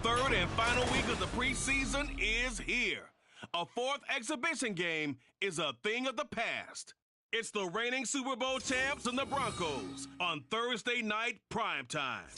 third and final week of the preseason is here. A fourth exhibition game is a thing of the past. It's the reigning Super Bowl champs and the Broncos on Thursday night primetime.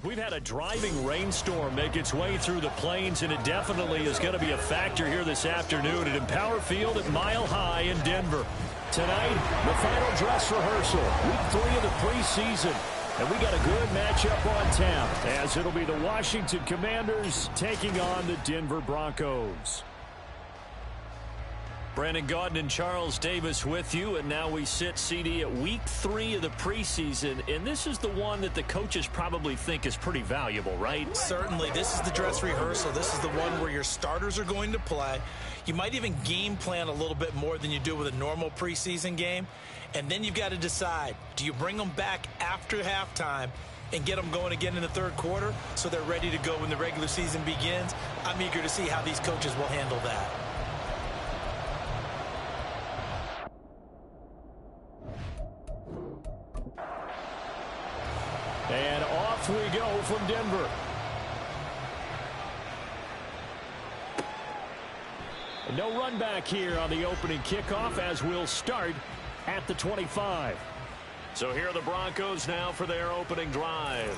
We've had a driving rainstorm make its way through the plains, and it definitely is going to be a factor here this afternoon at Empower Field at Mile High in Denver. Tonight, the final dress rehearsal, week 3 of the preseason. And we got a good matchup on tap, as it'll be the Washington Commanders taking on the Denver Broncos. Brandon Gaudin and Charles Davis with you, and now we sit, CD, at week 3 of the preseason, and this is the one that the coaches probably think is pretty valuable, right? Certainly. This is the dress rehearsal. This is the one where your starters are going to play. You might even game plan a little bit more than you do with a normal preseason game, and then you've got to decide, do you bring them back after halftime and get them going again in the third quarter so they're ready to go when the regular season begins? I'm eager to see how these coaches will handle that. And off we go from Denver. No run back here on the opening kickoff, as we'll start at the 25. So here are the Broncos now for their opening drive.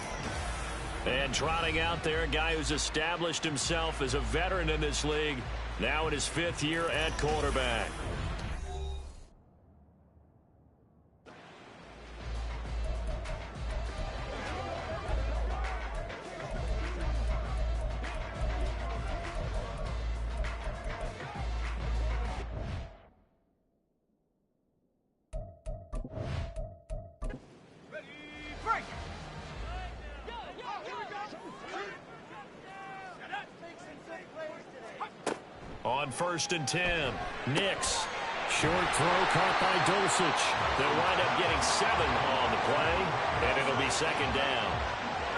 And trotting out there, a guy who's established himself as a veteran in this league, now in his 5th year at quarterback. On 1st and 10, Nix. Short throw caught by Dulcich. They'll wind up getting 7 on the play, and it'll be 2nd down.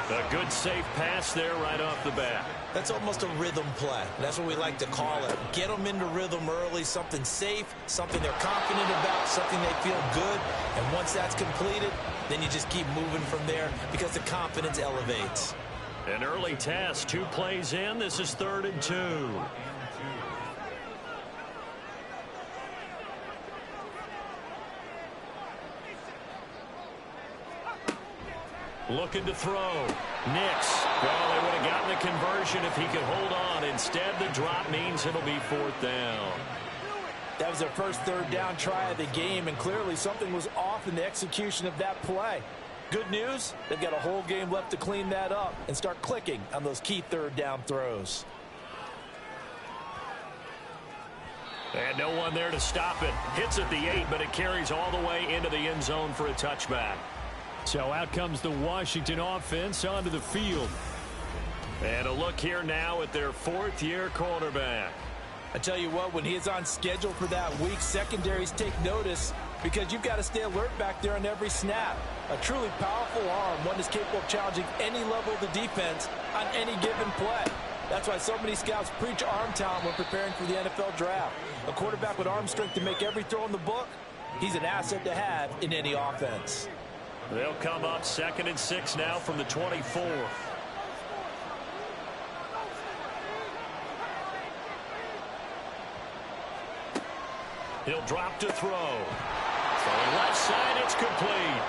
A good safe pass there right off the bat. That's almost a rhythm play. That's what we like to call it. Get them into rhythm early, something safe, something they're confident about, something they feel good. And once that's completed, then you just keep moving from there because the confidence elevates. An early test, 2 plays in. This is 3rd and 2. Looking to throw. Nix. Well, they would have gotten the conversion if he could hold on. Instead, the drop means it'll be 4th down. That was their first 3rd down try of the game, and clearly something was off in the execution of that play. Good news, they've got a whole game left to clean that up and start clicking on those key 3rd down throws. And no one there to stop it. Hits at the 8, but it carries all the way into the end zone for a touchback. So out comes the Washington offense onto the field. And a look here now at their 4th-year quarterback. I tell you what, when he is on schedule for that week, secondaries take notice because you've got to stay alert back there on every snap. A truly powerful arm, one that's capable of challenging any level of the defense on any given play. That's why so many scouts preach arm talent when preparing for the NFL draft. A quarterback with arm strength to make every throw in the book, he's an asset to have in any offense. They'll come up 2nd and 6 now from the 24. He'll drop to throw. Throwing left side, it's complete.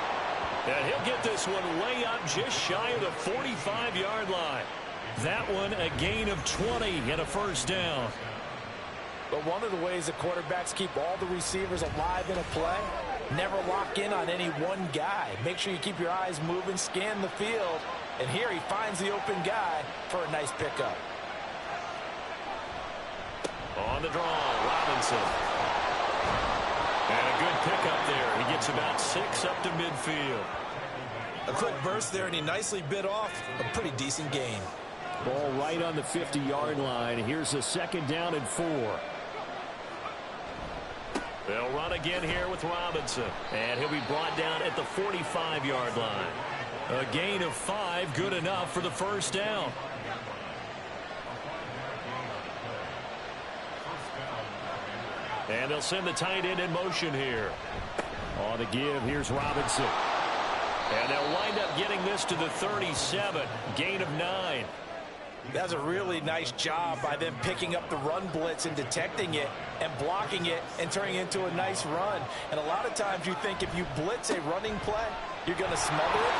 And he'll get this one way up just shy of the 45-yard line. That one a gain of 20 and a 1st down. But one of the ways that quarterbacks keep all the receivers alive in a play, never lock in on any one guy. Make sure you keep your eyes moving, scan the field, and here he finds the open guy for a nice pickup. On the draw, Robinson. And a good pickup there. He gets about 6 up to midfield. A quick burst there, and he nicely bit off a pretty decent gain. Ball right on the 50-yard line. Here's a 2nd down and 4. They'll run again here with Robinson. And he'll be brought down at the 45-yard line. A gain of 5, good enough for the 1st down. And they'll send the tight end in motion here. On the give, here's Robinson. And they'll wind up getting this to the 37, gain of 9. That's a really nice job by them picking up the run blitz and detecting it and blocking it and turning it into a nice run. And a lot of times you think if you blitz a running play, you're going to smother it.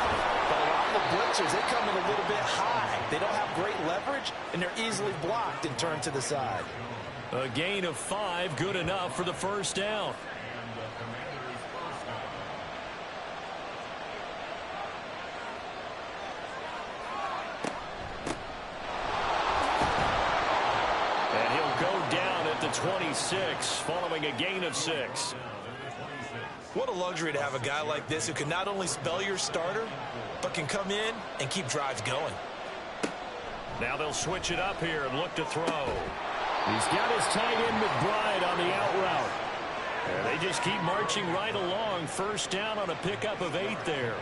But a lot of the blitzers, they come in a little bit high. They don't have great leverage, and they're easily blocked and turned to the side. A gain of 5, good enough for the first down. And he'll go down at the 26, following a gain of 6. What a luxury to have a guy like this who can not only spell your starter, but can come in and keep drives going. Now they'll switch it up here and look to throw. He's got his tight end McBride on the out route. And they just keep marching right along. First down on a pickup of 8 there.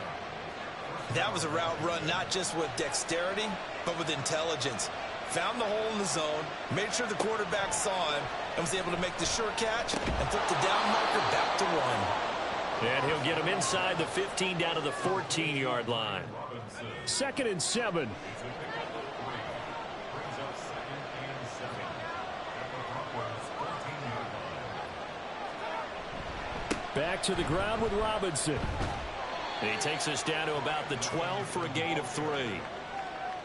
That was a route run not just with dexterity, but with intelligence. Found the hole in the zone, made sure the quarterback saw him, and was able to make the sure catch and flip the down marker back to 1. And he'll get him inside the 15 down to the 14-yard line. 2nd and 7. Back to the ground with Robinson. And he takes us down to about the 12 for a gain of 3.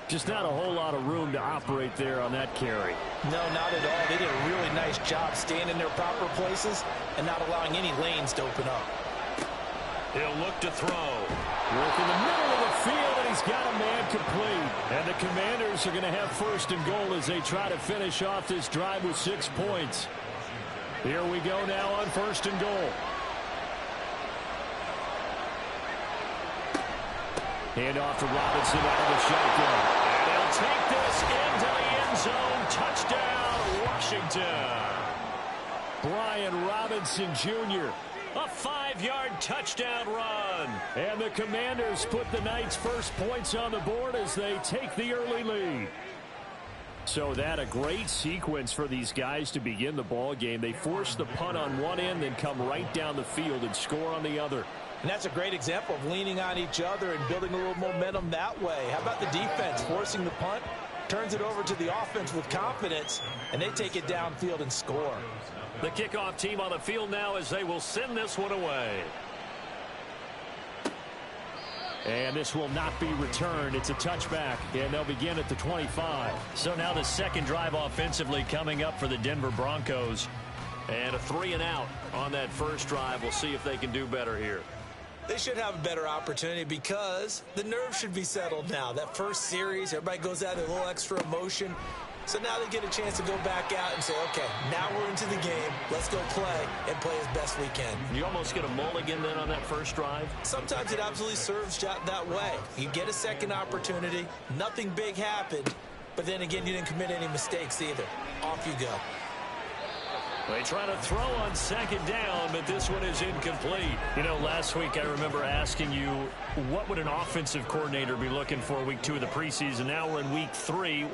Just not a whole lot of room to operate there on that carry. No, not at all. They did a really nice job staying in their proper places and not allowing any lanes to open up. He'll look to throw. Work in the middle of the field, and he's got a man complete. And the Commanders are going to have 1st and goal as they try to finish off this drive with 6 points. Here we go now on 1st and goal. Hand off to Robinson out of the shotgun. And he'll take this into the end zone. Touchdown, Washington. Brian Robinson Jr., a 5-yard touchdown run. And the Commanders put the Knights' first points on the board as they take the early lead. So that a great sequence for these guys to begin the ball game. They force the punt on one end, then come right down the field and score on the other. And that's a great example of leaning on each other and building a little momentum that way. How about the defense forcing the punt, turns it over to the offense with confidence, and they take it downfield and score. The kickoff team on the field now as they will send this one away. And this will not be returned. It's a touchback, and they'll begin at the 25. So now the second drive offensively coming up for the Denver Broncos. And a 3-and-out on that first drive. We'll see if they can do better here. They should have a better opportunity because the nerves should be settled now. That first series, everybody goes out with a little extra emotion. So now they get a chance to go back out and say, okay, now we're into the game. Let's go play and play as best we can. You almost get a mulligan then on that first drive? Sometimes it absolutely serves that way. You get a second opportunity. Nothing big happened. But then again, you didn't commit any mistakes either. Off you go. They try to throw on 2nd down, but this one is incomplete. You know, last week I remember asking you, what would an offensive coordinator be looking for week 2 of the preseason? Now we're in week 3.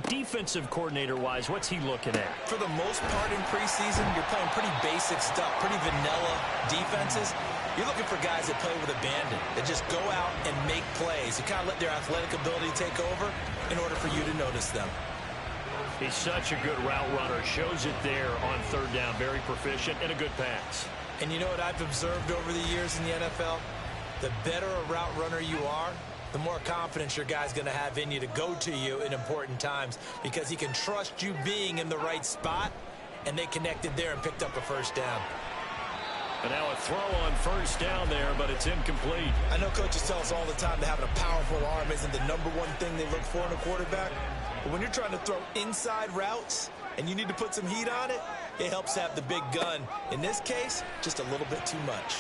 Defensive coordinator-wise, what's he looking at? For the most part in preseason, you're playing pretty basic stuff, pretty vanilla defenses. You're looking for guys that play with abandon, that just go out and make plays. You kind of let their athletic ability take over in order for you to notice them. He's such a good route runner. Shows it there on 3rd down. Very proficient and a good pass. And you know what I've observed over the years in the NFL? The better a route runner you are, the more confidence your guy's going to have in you to go to you in important times because he can trust you being in the right spot, and they connected there and picked up a first down. And now a throw on 1st down there, but it's incomplete. I know coaches tell us all the time that having a powerful arm isn't the #1 thing they look for in a quarterback. But when you're trying to throw inside routes and you need to put some heat on it, it helps have the big gun. In this case, just a little bit too much.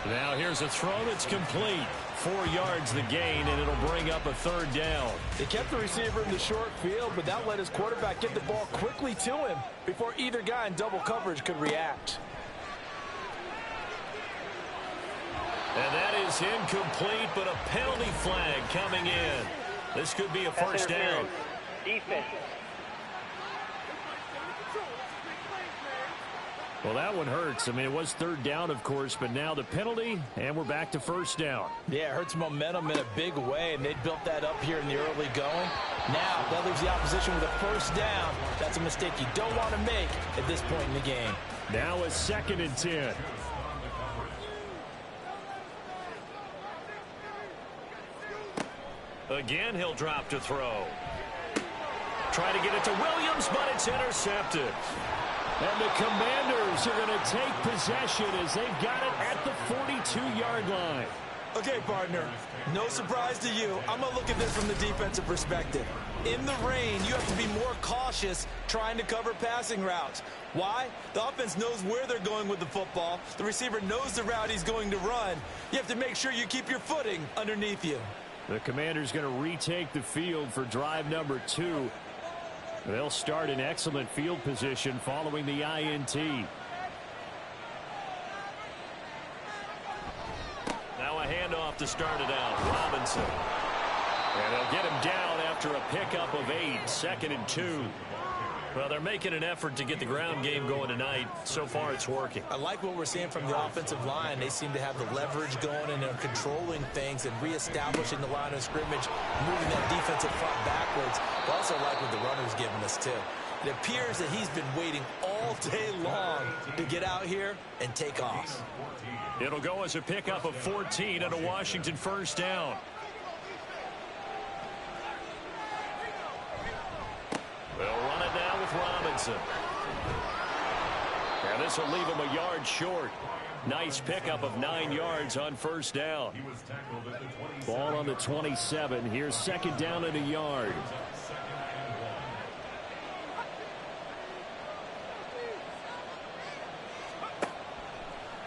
Now here's a throw that's complete. 4 yards the gain, and it'll bring up a 3rd down. They kept the receiver in the short field, but that let his quarterback get the ball quickly to him before either guy in double coverage could react. And that is incomplete, but a penalty flag coming in. This could be a first down. Defense. Well, that one hurts. I mean, it was third down, of course, but now the penalty, and we're back to first down. Yeah, it hurts momentum in a big way, and they built that up here in the early going. Now, that leaves the opposition with a first down. That's a mistake you don't want to make at this point in the game. Now a 2nd and 10. Again, he'll drop to throw. Try to get it to Williams, but it's intercepted. And the Commanders are going to take possession as they've got it at the 42-yard line. Okay, partner, no surprise to you. I'm going to look at this from the defensive perspective. In the rain, you have to be more cautious trying to cover passing routes. Why? The offense knows where they're going with the football. The receiver knows the route he's going to run. You have to make sure you keep your footing underneath you. The Commanders going to retake the field for drive number 2. They'll start in excellent field position following the INT. Now a handoff to start it out. Robinson. And they'll get him down after a pickup of 8. 2nd and 2. Well, they're making an effort to get the ground game going tonight. So far, it's working. I like what we're seeing from the offensive line. They seem to have the leverage going, and they're controlling things and reestablishing the line of scrimmage, moving that defensive front backwards. I also like what the runner's giving us, too. It appears that he's been waiting all day long to get out here and take off. It'll go as a pickup of 14 and a Washington first down. They'll run it now with Robinson. And this will leave him a yard short. Nice pickup of 9 yards on first down. Ball on the 27. Here's 2nd down and a yard.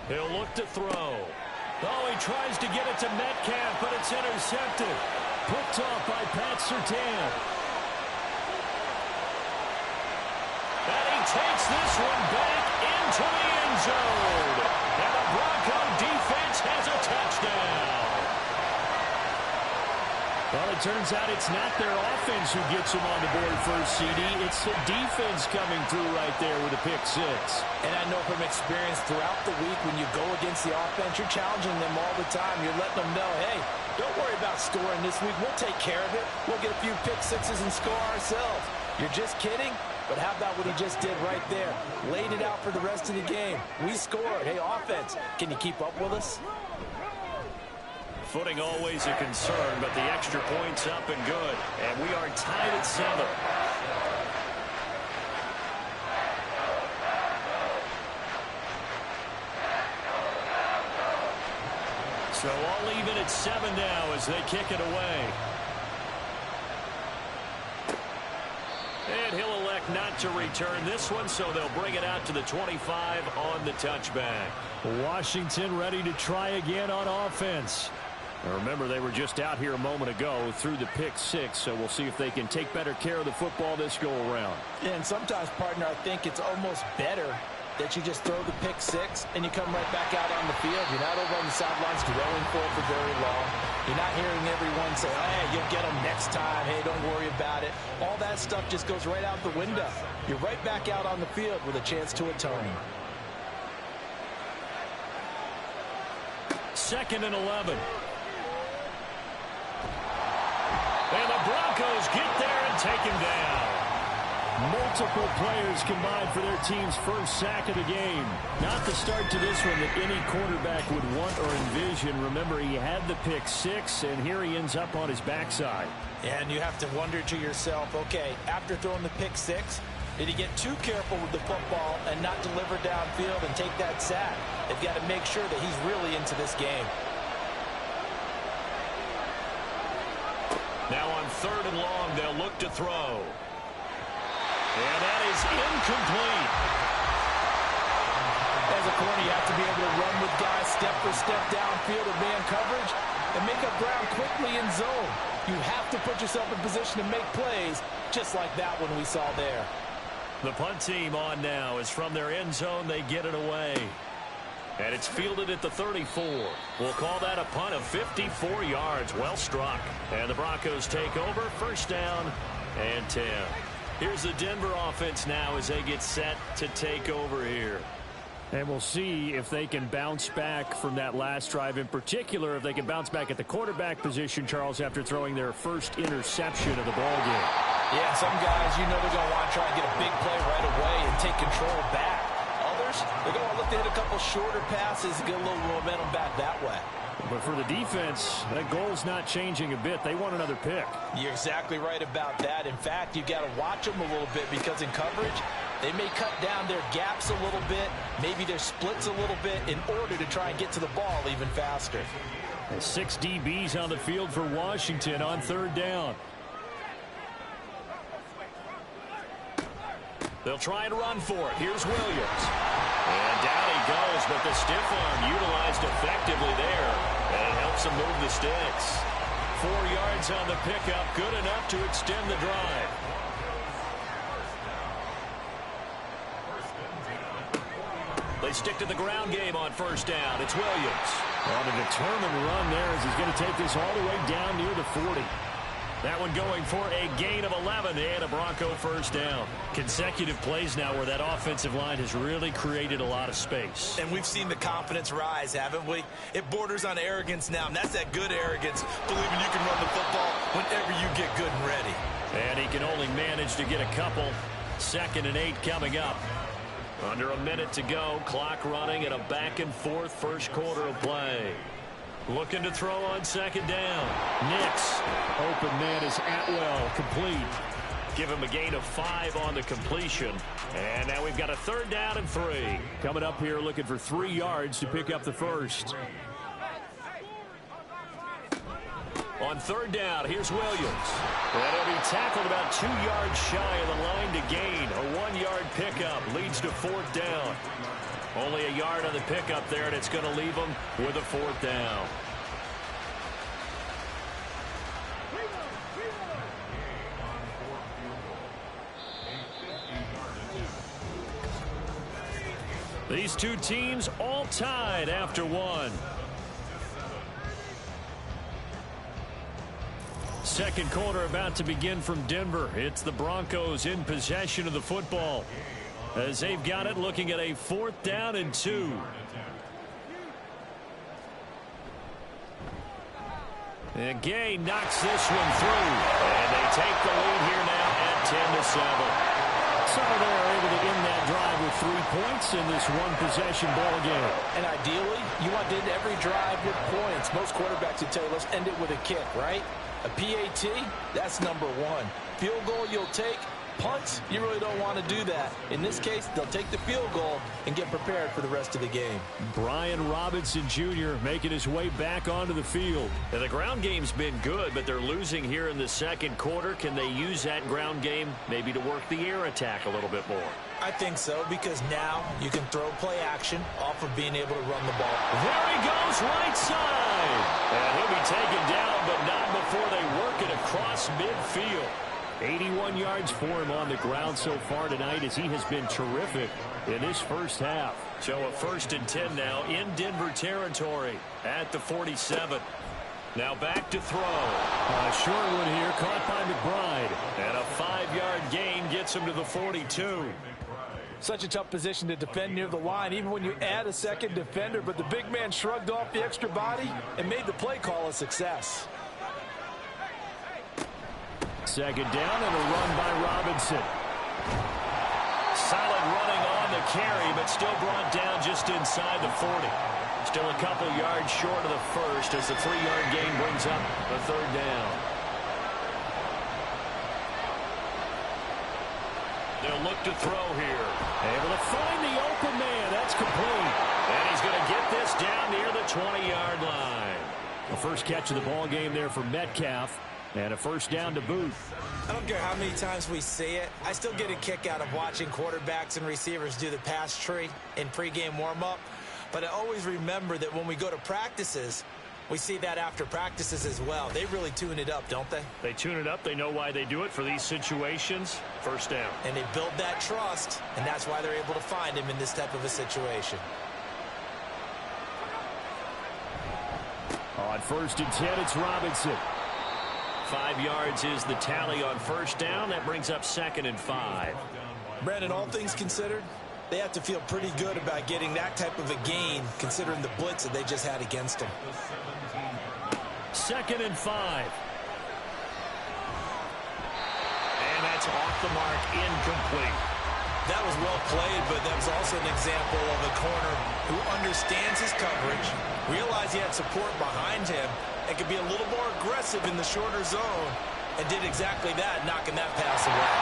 He'll look to throw. Oh, he tries to get it to Metcalf, but it's intercepted. Picked off by Pat Surtain. And he takes this one back into the end zone. And the Bronco defense has a touchdown. Well, it turns out it's not their offense who gets them on the board first, CD. It's the defense coming through right there with a pick 6. And I know from experience throughout the week when you go against the offense, you're challenging them all the time. You're letting them know, hey, don't worry about scoring this week. We'll take care of it. We'll get a few pick 6s and score ourselves. You're just kidding? But how about what he just did right there? Laid it out for the rest of the game. We scored. Hey, offense, can you keep up with us? Footing always a concern, but the extra point's up and good. And we are tied at 7. So all even at 7 now as they kick it away. And he'll elect not to return this one, so they'll bring it out to the 25 on the touchback. Washington ready to try again on offense. Now remember, they were just out here a moment ago through the pick 6, so we'll see if they can take better care of the football this go-around. Yeah, and sometimes, partner, I think it's almost better that you just throw the pick 6 and you come right back out on the field. You're not over on the sidelines dwelling for it for very long. You're not hearing everyone say, hey, you'll get them next time. Hey, don't worry about it. All that stuff just goes right out the window. You're right back out on the field with a chance to atone. 2nd and 11. And the Broncos get there and take him down. Multiple players combined for their team's first sack of the game. Not the start to this one that any quarterback would want or envision. Remember, he had the pick 6, and here he ends up on his backside. And you have to wonder to yourself, okay, after throwing the pick 6, did he get too careful with the football and not deliver downfield and take that sack? They've got to make sure that he's really into this game. Now on 3rd and long, they'll look to throw. And that is incomplete. As a corner, you have to be able to run with guys step for step downfield or man coverage and make up ground quickly in zone. You have to put yourself in position to make plays, just like that one we saw there. The punt team on now is from their end zone. They get it away. And it's fielded at the 34. We'll call that a punt of 54 yards. Well struck. And the Broncos take over. First down and 10. Here's the Denver offense now as they get set to take over here. And we'll see if they can bounce back from that last drive, in particular, if they can bounce back at the quarterback position, Charles, after throwing their first interception of the ball game. Yeah, some guys, they're going to want to try and get a big play right away and take control back. Others, they're going to look to hit a couple shorter passes and get a little momentum back that way. But for the defense, that goal's not changing a bit. They want another pick. You're exactly right about that. In fact, you've got to watch them a little bit because in coverage, they may cut down their gaps a little bit, maybe their splits a little bit in order to try and get to the ball even faster. 6 DBs on the field for Washington on 3rd down. They'll try and run for it. Here's Williams. And down he goes, but the stiff arm utilized effectively there. And it helps him move the sticks. 4 yards on the pickup, good enough to extend the drive. They stick to the ground game on 1st down. It's Williams. On a determined run there as he's going to take this all the way down near the 40. That one going for a gain of 11 and a Bronco 1st down. Consecutive plays now where that offensive line has really created a lot of space. And we've seen the confidence rise, haven't we? It borders on arrogance now, and that's that good arrogance, believing you can run the football whenever you get good and ready. And he can only manage to get a couple. 2nd and 8 coming up. Under a minute to go, clock running and a back and forth first quarter of play. Looking to throw on 2nd down. Nix. Open man is Atwell. Complete. Give him a gain of 5 on the completion. And now we've got a 3rd down and 3. Coming up here looking for 3 yards to pick up the first. On 3rd down, here's Williams. And he'll be tackled about 2 yards shy of the line to gain. A 1-yard pickup leads to 4th down. Only a yard on the pickup there, and it's going to leave them with a 4th down. These two teams all tied after 1. 2nd quarter about to begin from Denver. It's the Broncos in possession of the football, as they've got it looking at a 4th down and 2. And Gay knocks this one through. And they take the lead here now at 10-7. So they're able to end that drive with 3 points in this one-possession ball game. And ideally, you want to end every drive with points. Most quarterbacks would tell you, let's end it with a kick, right? A PAT, that's number 1. Field goal you'll take. Punts, you really don't want to do that. In this case, they'll take the field goal and get prepared for the rest of the game. Brian Robinson Jr. making his way back onto the field. And the ground game's been good, but they're losing here in the 2nd quarter. Can they use that ground game maybe to work the air attack a little bit more? I think so, because now you can throw play action off of being able to run the ball. There he goes, right side. And he'll be taken down, but not before they work it across midfield. 81 yards for him on the ground so far tonight, as he has been terrific in this first half. So a 1st and 10 now in Denver territory at the 47. Now back to throw. A short one here, caught by McBride. And a 5-yard gain gets him to the 42. Such a tough position to defend near the line, even when you add a 2nd defender. But the big man shrugged off the extra body and made the play call a success. 2nd down and a run by Robinson. Solid running on the carry, but still brought down just inside the 40. Still a couple yards short of the first as the 3-yard gain brings up the 3rd down. They'll look to throw here. Able to find the open man. That's complete. And he's going to get this down near the 20-yard line. The first catch of the ball game there for Metcalf. And a 1st down to boot. I don't care how many times we see it. I still get a kick out of watching quarterbacks and receivers do the pass tree in pregame warm-up. But I always remember that when we go to practices, we see that after practices as well. They really tune it up, don't they? They tune it up. They know why they do it for these situations. 1st down. And they build that trust, and that's why they're able to find him in this type of a situation. On 1st and 10, it's Robinson. 5 yards is the tally on 1st down. That brings up 2nd and 5. Brandon, all things considered, They have to feel pretty good about getting that type of a gain, considering the blitz that they just had against them. 2nd and 5. And that's off the mark, incomplete. That was well played, but that was also an example of a corner who understands his coverage, realized he had support behind him, and could be a little more aggressive in the shorter zone, and did exactly that, knocking that pass away.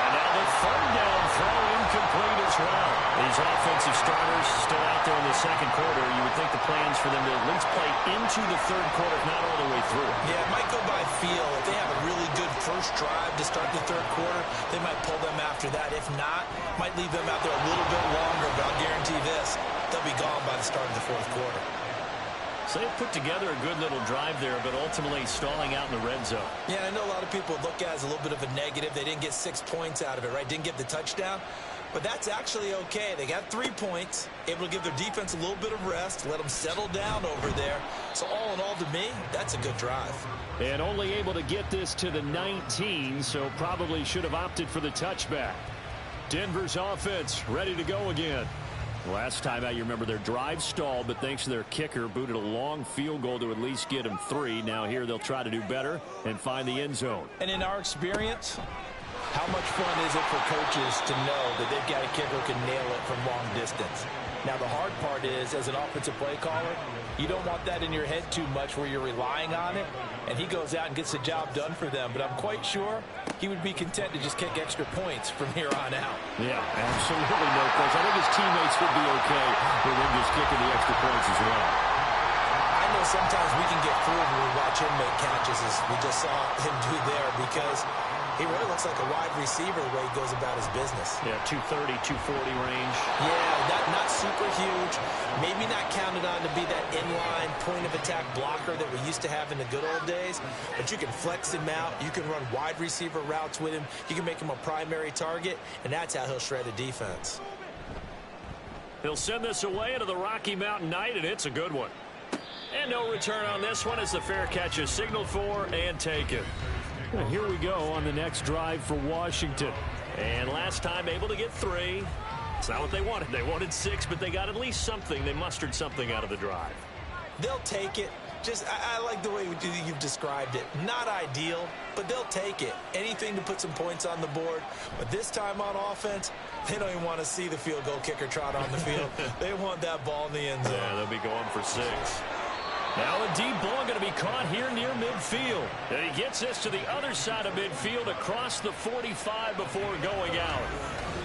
And now the 3rd down throw incomplete as well. These offensive starters still out there in the 2nd quarter. You would think the plans for them to at least play into the 3rd quarter, if not all the way through. Yeah, it might go by feel. If they have a really good first drive to start the 3rd quarter, they might pull them after that. If not, might leave them out there a little bit longer, but I'll guarantee this, they'll be gone by the start of the 4th quarter. So they put together a good little drive there, but ultimately stalling out in the red zone. Yeah, I know a lot of people look at it as a little bit of a negative. They didn't get 6 points out of it, right? Didn't get the touchdown. But that's actually okay. They got 3 points, able to give their defense a little bit of rest, let them settle down over there. So all in all, to me, that's a good drive. And only able to get this to the 19, so probably should have opted for the touchback. Denver's offense ready to go again. Last time out, you remember their drive stalled, but thanks to their kicker, booted a long field goal to at least get them 3. Now here they'll try to do better and find the end zone. And in our experience, how much fun is it for coaches to know that they've got a kicker who can nail it from long distance? Now, the hard part is, as an offensive play caller, you don't want that in your head too much where you're relying on it, and he goes out and gets the job done for them. But I'm quite sure he would be content to just kick extra points from here on out. Yeah, absolutely no question. I think his teammates would be okay with him just kicking the extra points as well. I know sometimes we can get fooled when we watch him make catches, as we just saw him do there, because he really looks like a wide receiver the way he goes about his business. Yeah, 230, 240 range. Yeah, not super huge. Maybe not counted on to be that inline point-of-attack blocker that we used to have in the good old days. But you can flex him out. You can run wide receiver routes with him. You can make him a primary target, and that's how he'll shred a defense. He'll send this away into the Rocky Mountain night, and it's a good one. And no return on this one as the fair catch is signaled for and taken. Well, here we go on the next drive for Washington. And last time able to get 3. It's not what they wanted. They wanted 6, but they got at least something. They mustered something out of the drive. They'll take it. I like the way you've described it. Not ideal, but they'll take it. Anything to put some points on the board. But this time on offense, they don't even want to see the field goal kicker trot on the field. They want that ball in the end zone. Yeah, they'll be going for 6. Now a deep ball going to be caught here near midfield. And he gets this to the other side of midfield across the 45 before going out.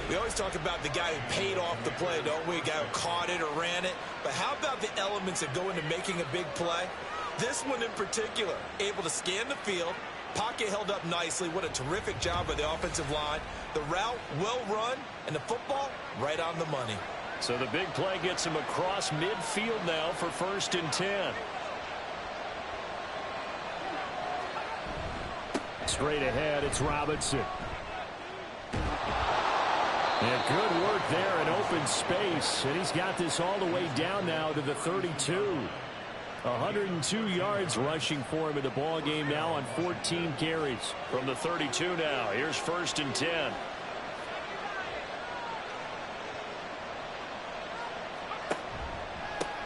We always talk about the guy who paid off the play, don't we? A guy who caught it or ran it. But how about the elements that go into making a big play? This one in particular, able to scan the field, pocket held up nicely. What a terrific job by the offensive line. The route well run, and the football right on the money. So the big play gets him across midfield now for 1st and 10. Straight ahead, it's Robinson. And good work there in open space. And he's got this all the way down now to the 32. 102 yards rushing for him in the ball game now on 14 carries. From the 32 now, here's 1st and 10.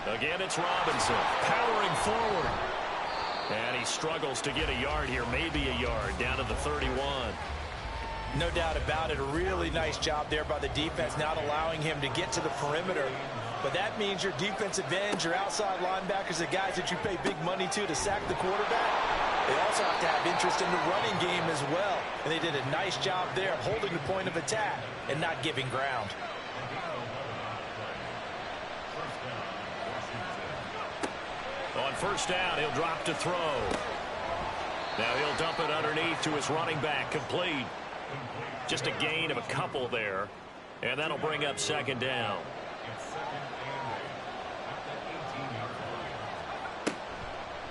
Again, it's Robinson powering forward. And he struggles to get a yard here, maybe a yard, down to the 31. No doubt about it. A really nice job there by the defense, not allowing him to get to the perimeter. But that means your defensive ends, your outside linebackers, the guys that you pay big money to sack the quarterback, they also have to have interest in the running game as well. And they did a nice job there holding the point of attack and not giving ground. On 1st down, he'll drop to throw. Now he'll dump it underneath to his running back, complete. Just a gain of a couple there, and that'll bring up 2nd down.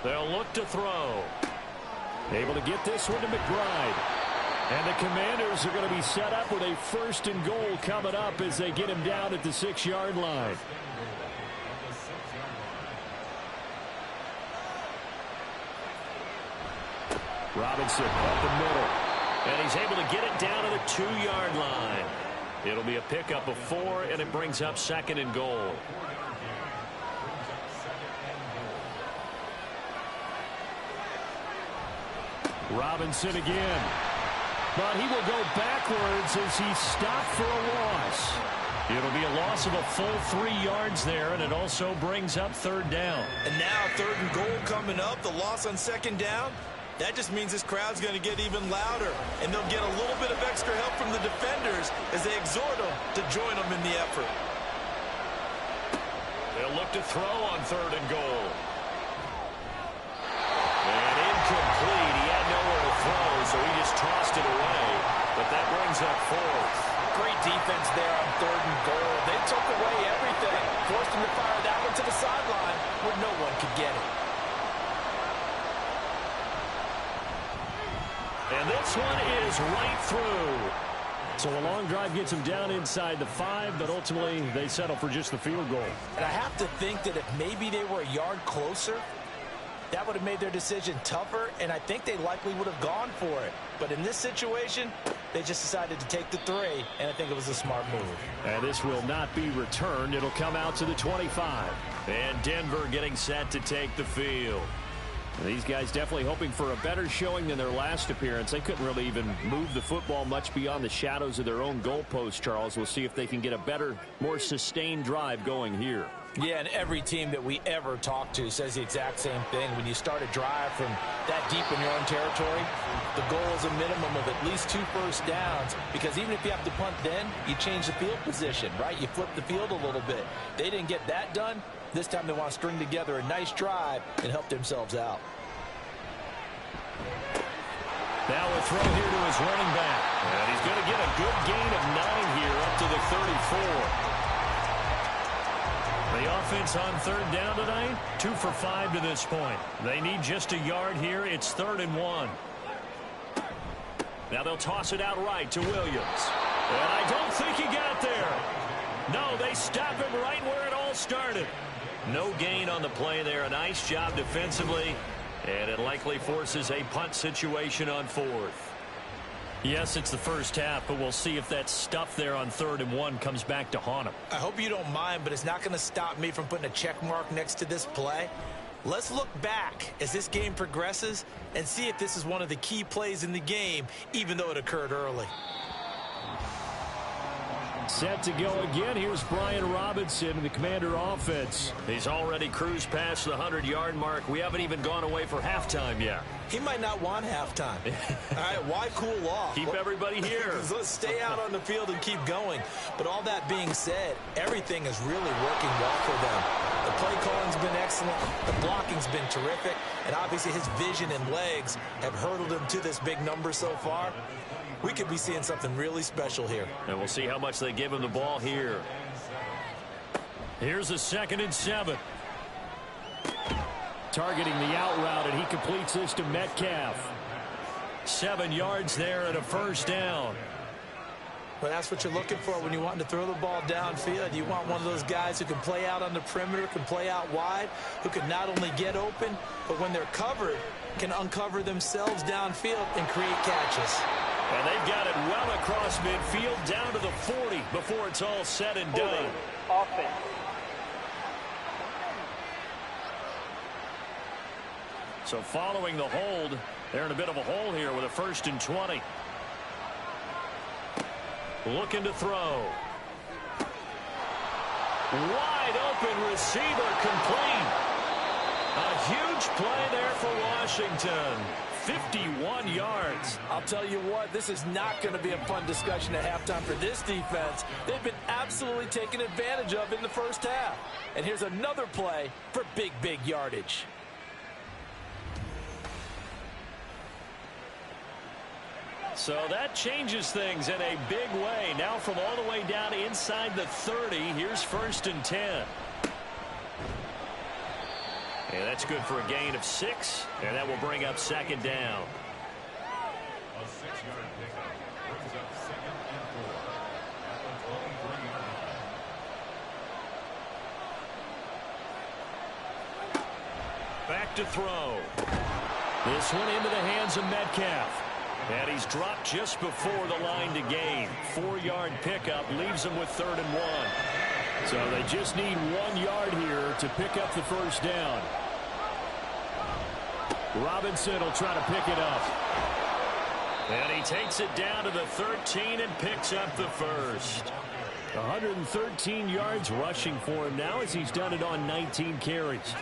They'll look to throw. Able to get this one to McBride. And the Commanders are going to be set up with a 1st and goal coming up as they get him down at the 6-yard line. Robinson up the middle. And he's able to get it down to the 2-yard line. It'll be a pickup of 4, and it brings up 2nd and goal. Robinson again. But he will go backwards as he's stopped for a loss. It'll be a loss of a full 3 yards there, and it also brings up 3rd down. And now 3rd and goal coming up, the loss on 2nd down. That just means this crowd's going to get even louder, and they'll get a little bit of extra help from the defenders as they exhort them to join them in the effort. They'll look to throw on 3rd and goal. And incomplete. He had nowhere to throw, so he just tossed it away. But that brings up 4th. Great defense there on 3rd and goal. They took away everything, forced him to fire that one to the sideline where no one could get it. And this one is right through. So a long drive gets them down inside the 5, but ultimately they settle for just the field goal. And I have to think that if maybe they were a yard closer, that would have made their decision tougher, and I think they likely would have gone for it. But in this situation, they just decided to take the 3, and I think it was a smart move. And this will not be returned. It'll come out to the 25. And Denver getting set to take the field. These guys definitely hoping for a better showing than their last appearance. They couldn't really even move the football much beyond the shadows of their own goalpost, Charles. We'll see if they can get a better, more sustained drive going here. Yeah, and every team that we ever talk to says the exact same thing. When you start a drive from that deep in your own territory, the goal is a minimum of at least 2 first downs, because even if you have to punt then, you change the field position, right? You flip the field a little bit. They didn't get that done. This time they want to string together a nice drive and help themselves out. Now a throw here to his running back. And he's going to get a good gain of 9 here up to the 34. The offense on 3rd down tonight, 2 for 5 to this point. They need just a yard here. It's 3rd and 1. Now they'll toss it out right to Williams. And I don't think he got there. No, they stop him right where it all started. No gain on the play there. A nice job defensively. And it likely forces a punt situation on 4th. Yes, it's the first half, but we'll see if that stuff there on 3rd and 1 comes back to haunt him. I hope you don't mind, but it's not going to stop me from putting a check mark next to this play. Let's look back as this game progresses and see if this is one of the key plays in the game, even though it occurred early. Set to go again. Here's Brian Robinson in the Commander offense. He's already cruised past the 100-yard mark. We haven't even gone away for halftime yet. He might not want halftime. All right, why cool off? Keep everybody here. Let's stay out on the field and keep going. But all that being said, everything is really working well for them. The play calling's been excellent. The blocking's been terrific. And obviously his vision and legs have hurdled him to this big number so far. We could be seeing something really special here. And we'll see how much they give him the ball here. Here's a 2nd and 7. Targeting the out route, and he completes this to Metcalf. 7 yards there and a first down. Well, that's what you're looking for when you want to throw the ball downfield. You want one of those guys who can play out on the perimeter, can play out wide, who can not only get open, but when they're covered, can uncover themselves downfield and create catches. And they've got it well across midfield down to the 40 before it's all said and done. Offense. So following the hold, they're in a bit of a hole here with a 1st and 20. Looking to throw. Wide open receiver complete. A huge play there for Washington. 51 yards. I'll tell you what, this is not going to be a fun discussion at halftime for this defense. They've been absolutely taken advantage of in the first half. And here's another play for big yardage. So that changes things in a big way. Now from all the way down inside the 30, here's 1st and 10. And that's good for a gain of 6, and that will bring up 2nd down. A 6-yard pickup brings up 2nd and 4. Back to throw. This one into the hands of Metcalf. And he's dropped just before the line to gain. 4-yard pickup leaves them with 3rd and 1. So they just need 1 yard here to pick up the first down. Robinson will try to pick it up. And he takes it down to the 13 and picks up the first. 113 yards rushing for him now as he's done it on 19 carries.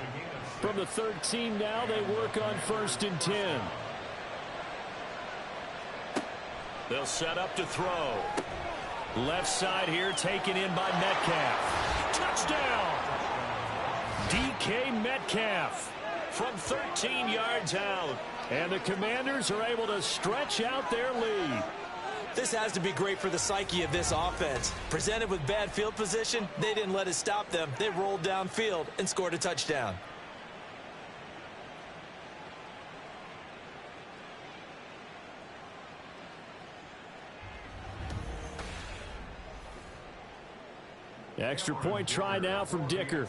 From the 13 now, they work on 1st and 10. They'll set up to throw. Left side here taken in by Metcalf. Touchdown! DK Metcalf from 13 yards out. And the Commanders are able to stretch out their lead. This has to be great for the psyche of this offense. Presented with bad field position, they didn't let it stop them. They rolled downfield and scored a touchdown. Extra point try now from Dicker.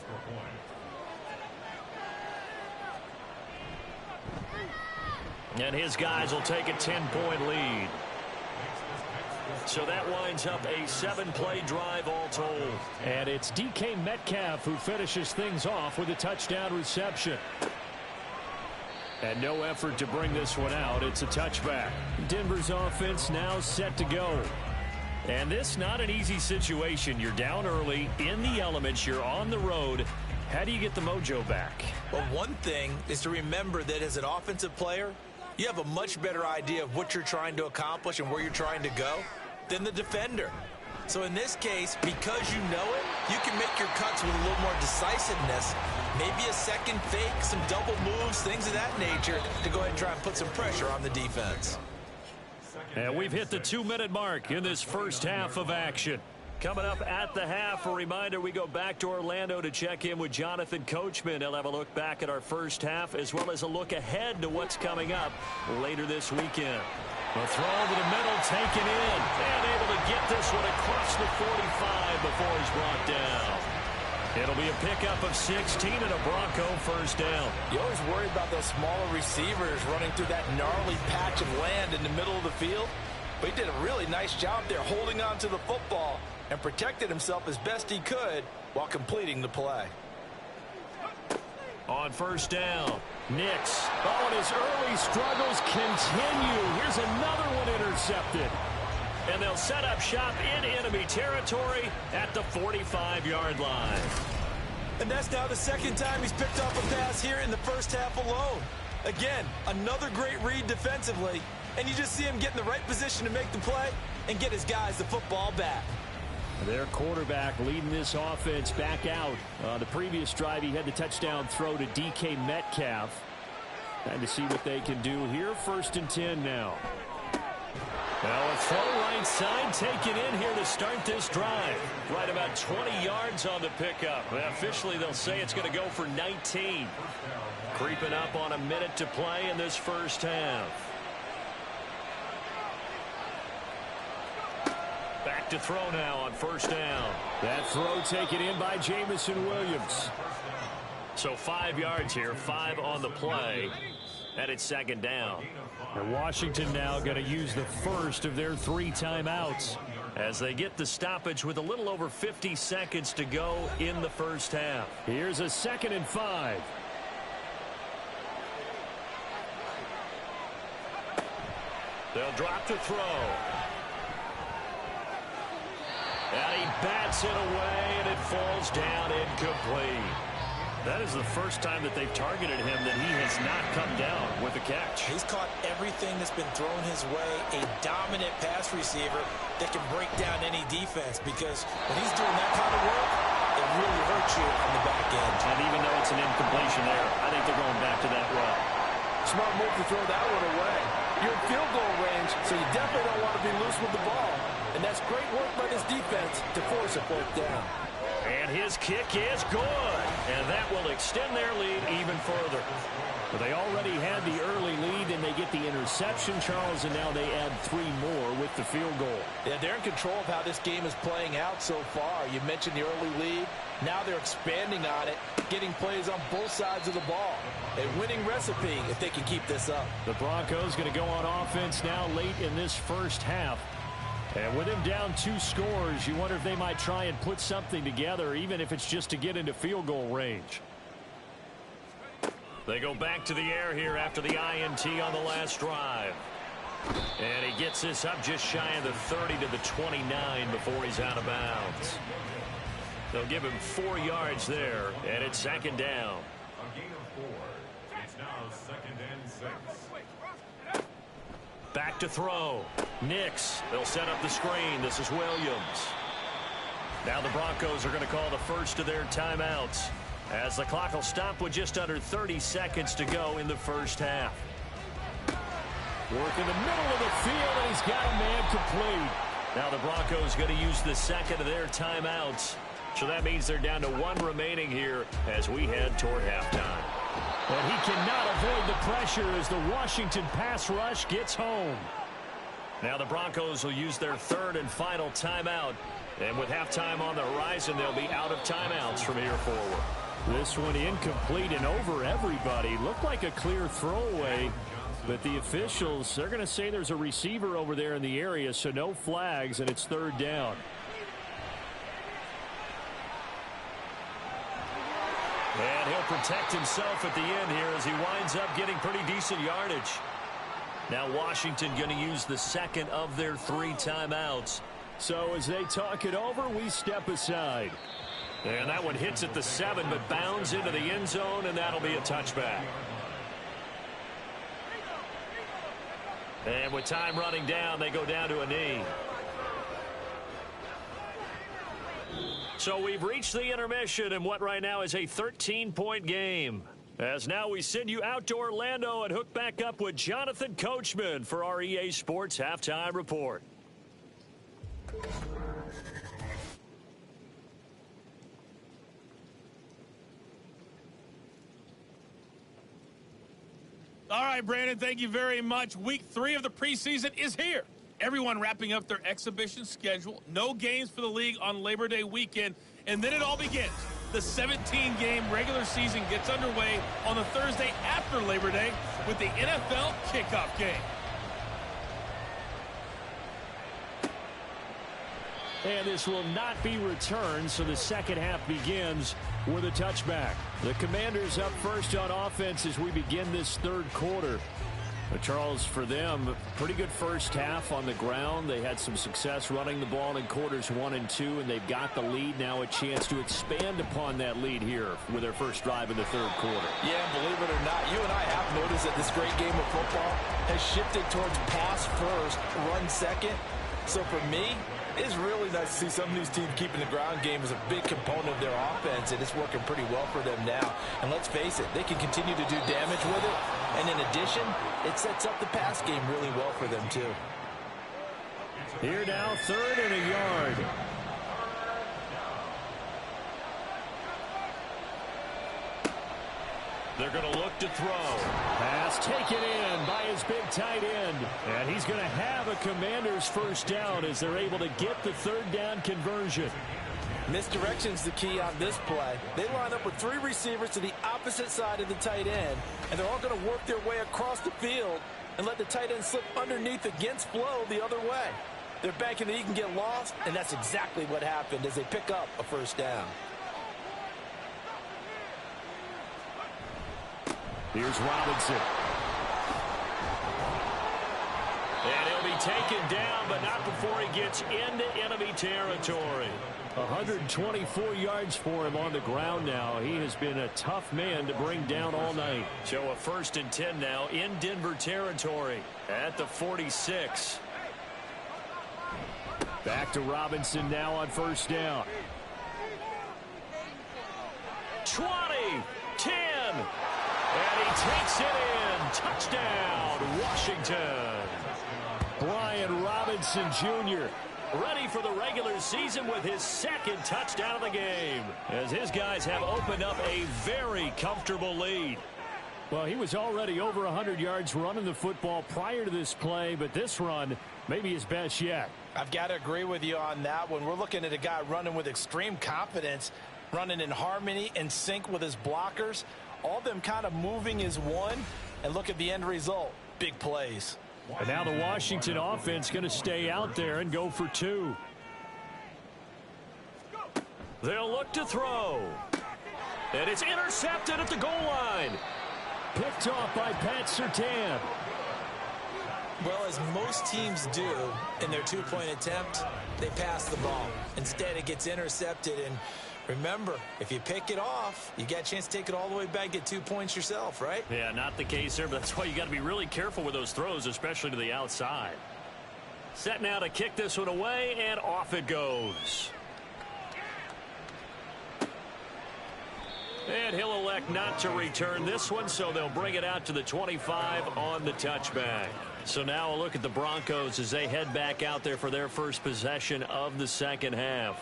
And his guys will take a 10-point lead. So that winds up a 7-play drive all told. And it's DK Metcalf who finishes things off with a touchdown reception. And no effort to bring this one out. It's a touchback. Denver's offense now set to go. And this not an easy situation. You're down early, in the elements, you're on the road. How do you get the mojo back? Well, one thing is to remember that as an offensive player, you have a much better idea of what you're trying to accomplish and where you're trying to go than the defender. So in this case, because you know it, you can make your cuts with a little more decisiveness. Maybe a second fake, some double moves, things of that nature to go ahead and try and put some pressure on the defense. And we've hit the 2-minute mark in this first half of action. Coming up at the half, a reminder, we go back to Orlando to check in with Jonathan Coachman. He'll have a look back at our first half as well as a look ahead to what's coming up later this weekend. The throw to the middle taken in and able to get this one across the 45 before he's brought down. It'll be a pickup of 16 and a Bronco first down. You always worry about those smaller receivers running through that gnarly patch of land in the middle of the field. But he did a really nice job there holding on to the football and protected himself as best he could while completing the play. On first down, Nix. Oh, and his early struggles continue. Here's another one intercepted. And they'll set up shop in enemy territory at the 45-yard line. And that's now the second time he's picked off a pass here in the first half alone. Again, another great read defensively. And you just see him get in the right position to make the play and get his guys the football back. Their quarterback leading this offense back out. The previous drive, he had the touchdown throw to DK Metcalf. Time to see what they can do here. 1st and 10 now. Now a throw right side taken in here to start this drive. Right about 20 yards on the pickup. Officially, they'll say it's going to go for 19. Creeping up on a minute to play in this first half. Back to throw now on first down. That throw taken in by Jamison Williams. So 5 yards here, 5 on the play. And it's 2nd down. And Washington now going to use the first of their 3 timeouts as they get the stoppage with a little over 50 seconds to go in the first half. Here's a 2nd and 5. They'll drop to throw. And he bats it away, and it falls down incomplete. That is the first time that they've targeted him that he has not come down with a catch. He's caught everything that's been thrown his way. A dominant pass receiver that can break down any defense, because when he's doing that kind of work, it really hurts you on the back end. And even though it's an incompletion there, I think they're going back to that route. Smart move to throw that one away. You're in field goal range, so you definitely don't want to be loose with the ball. And that's great work by this defense to force a 4th down. And his kick is good. And that will extend their lead even further. But they already had the early lead, and they get the interception, Charles, and now they add 3 more with the field goal. Yeah, they're in control of how this game is playing out so far. You mentioned the early lead. Now they're expanding on it, getting plays on both sides of the ball. A winning recipe if they can keep this up. The Broncos going to go on offense now late in this first half. And with him down 2 scores, you wonder if they might try and put something together, even if it's just to get into field goal range. They go back to the air here after the INT on the last drive. And he gets this up just shy of the 30 to the 29 before he's out of bounds. They'll give him 4 yards there, and it's 2nd down. A gain of 4. It's now 2nd and 6. Back to throw. Nix. They'll set up the screen. This is Williams. Now the Broncos are going to call the first of their timeouts, as the clock will stop with just under 30 seconds to go in the first half. Work in the middle of the field, and he's got a man complete. Now the Broncos going to use the second of their timeouts. So that means they're down to 1 remaining here as we head toward halftime. And he cannot avoid the pressure as the Washington pass rush gets home. Now the Broncos will use their 3rd and final timeout. And with halftime on the horizon, they'll be out of timeouts from here forward. This one incomplete and over everybody. Looked like a clear throwaway, but the officials, they're going to say there's a receiver over there in the area, so no flags, and it's 3rd down. And he'll protect himself at the end here as he winds up getting pretty decent yardage. Now Washington going to use the second of their 3 timeouts. So as they talk it over, we step aside. And that one hits at the 7, but bounds into the end zone, and that'll be a touchback. And with time running down, they go down to a knee. So we've reached the intermission in what right now is a 13-point game. As now we send you out to Orlando and hook back up with Jonathan Coachman for our EA Sports Halftime Report. All right, Brandon, thank you very much. Week 3 of the preseason is here. Everyone wrapping up their exhibition schedule. No games for the league on Labor Day weekend. And then it all begins. The 17-game regular season gets underway on the Thursday after Labor Day with the NFL kickoff game. And this will not be returned, so the second half begins with a touchback. The Commanders up first on offense as we begin this 3rd quarter. But Charles, for them, pretty good first half on the ground. They had some success running the ball in quarters 1 and 2, and they've got the lead. Now a chance to expand upon that lead here with their first drive in the 3rd quarter. Yeah, believe it or not, you and I have noticed that this great game of football has shifted towards pass first, run second. So for me, it's really nice to see some of these teams keeping the ground game as a big component of their offense, and it's working pretty well for them now. And let's face it, they can continue to do damage with it. And in addition, it sets up the pass game really well for them, too. Here now, 3rd and a yard. They're going to look to throw. Pass taken in by his big tight end. And he's going to have a Commander's first down as they're able to get the 3rd down conversion. Misdirection's the key on this play. They line up with 3 receivers to the opposite side of the tight end, and they're all going to work their way across the field and let the tight end slip underneath against flow the other way. They're banking that he can get lost, and that's exactly what happened as they pick up a first down. Here's Robinson. And he'll be taken down, but not before he gets into enemy territory. 124 yards for him on the ground now. He has been a tough man to bring down all night. So a 1st and 10 now in Denver territory at the 46. Back to Robinson now on 1st down. 20, 10. And he takes it in. Touchdown, Washington. Brian Robinson Jr. ready for the regular season with his second touchdown of the game, as his guys have opened up a very comfortable lead. Well, he was already over 100 yards running the football prior to this play, but this run may be his best yet. I've got to agree with you on that one. We're looking at a guy running with extreme confidence, running in harmony and sync with his blockers. All of them kind of moving as one, and look at the end result. Big plays. And now the Washington offense going to stay out there and go for 2. They'll look to throw. And it's intercepted at the goal line. Picked off by Pat Surtain. Well, as most teams do in their two-point attempt, they pass the ball. Instead, it gets intercepted. And remember, if you pick it off, you got a chance to take it all the way back, get 2 points yourself, right? Yeah, not the case here, but that's why you got to be really careful with those throws, especially to the outside. Set now to kick this one away, and off it goes. And he'll elect not to return this one, so they'll bring it out to the 25 on the touchback. So now a look at the Broncos as they head back out there for their first possession of the second half.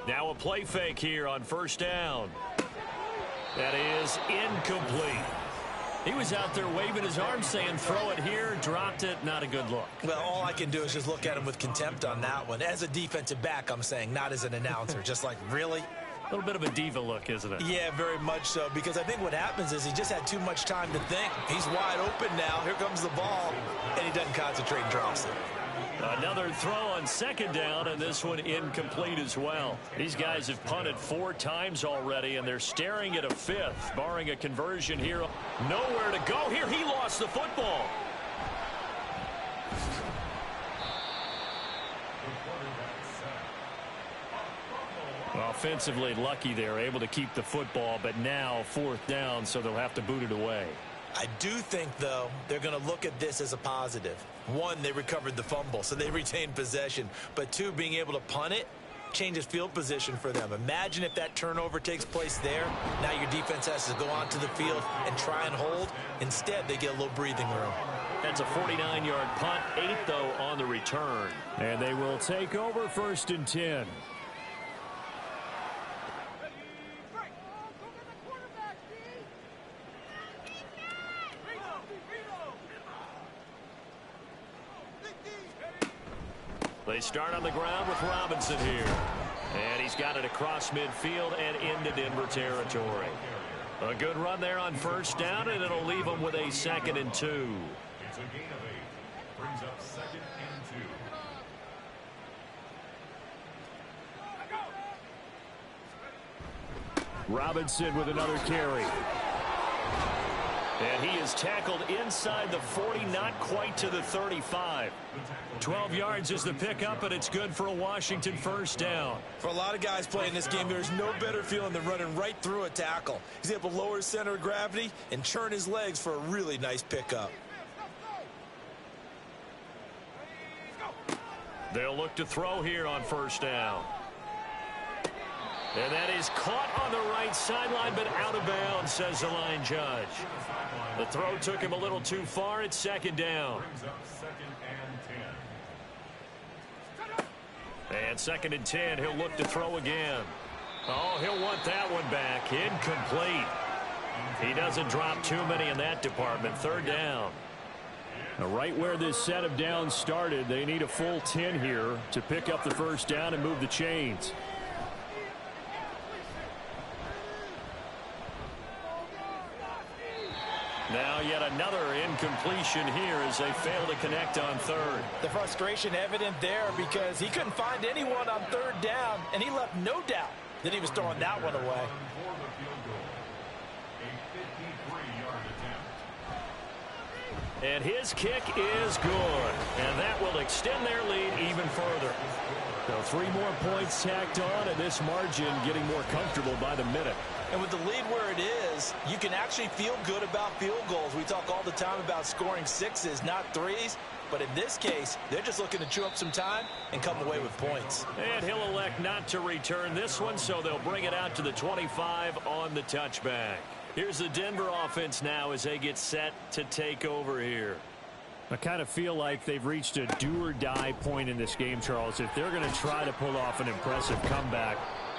Now a play fake here on first down. That is incomplete. He was out there waving his arms saying throw it here, dropped it, not a good look. Well, all I can do is just look at him with contempt on that one. As a defensive back, I'm saying, not as an announcer. Just like, really? A little bit of a diva look, isn't it? Yeah, very much so, because I think what happens is he just had too much time to think. He's wide open now. Here comes the ball, and he doesn't concentrate and drops it. Another throw on second down, and this one incomplete as well. These guys have punted 4 times already, and they're staring at a 5th, barring a conversion here. Nowhere to go here. He lost the football. Offensively lucky they're able to keep the football, but now 4th down, so they'll have to boot it away. I do think, though, they're going to look at this as a positive. 1, they recovered the fumble, so they retained possession. But 2, being able to punt it changes field position for them. Imagine if that turnover takes place there. Now your defense has to go onto the field and try and hold. Instead, they get a little breathing room. That's a 49-yard punt, 8, though, on the return. And they will take over 1st and 10. They start on the ground with Robinson here. And he's got it across midfield and into Denver territory. A good run there on first down, and it'll leave them with a 2nd and 2. It's a gain of 8. Brings up 2nd and 2. Robinson with another carry. And he is tackled inside the 40, not quite to the 35. 12 yards is the pickup, and it's good for a Washington first down. For a lot of guys playing this game, there's no better feeling than running right through a tackle. He's able to lower his center of gravity and churn his legs for a really nice pickup. They'll look to throw here on first down. And that is caught on the right sideline, but out of bounds, says the line judge. The throw took him a little too far. It's 2nd down. Brings up 2nd and 10. And 2nd and 10, he'll look to throw again. Oh, he'll want that one back. Incomplete. He doesn't drop too many in that department. 3rd down. Now, right where this set of downs started, they need a full 10 here to pick up the first down and move the chains. Now yet another incompletion here as they fail to connect on 3rd. The frustration evident there because he couldn't find anyone on 3rd down, and he left no doubt that he was throwing that one away. For the field goal. A 53-yard attempt. And his kick is good. And that will extend their lead even further. So 3 more points tacked on, and this margin getting more comfortable by the minute. And with the lead where it is, you can actually feel good about field goals. We talk all the time about scoring 6s, not 3s. But in this case, they're just looking to chew up some time and come away with points. And he'll elect not to return this one, so they'll bring it out to the 25 on the touchback. Here's the Denver offense now as they get set to take over here. I kind of feel like they've reached a do-or-die point in this game, Charles. If they're going to try to pull off an impressive comeback,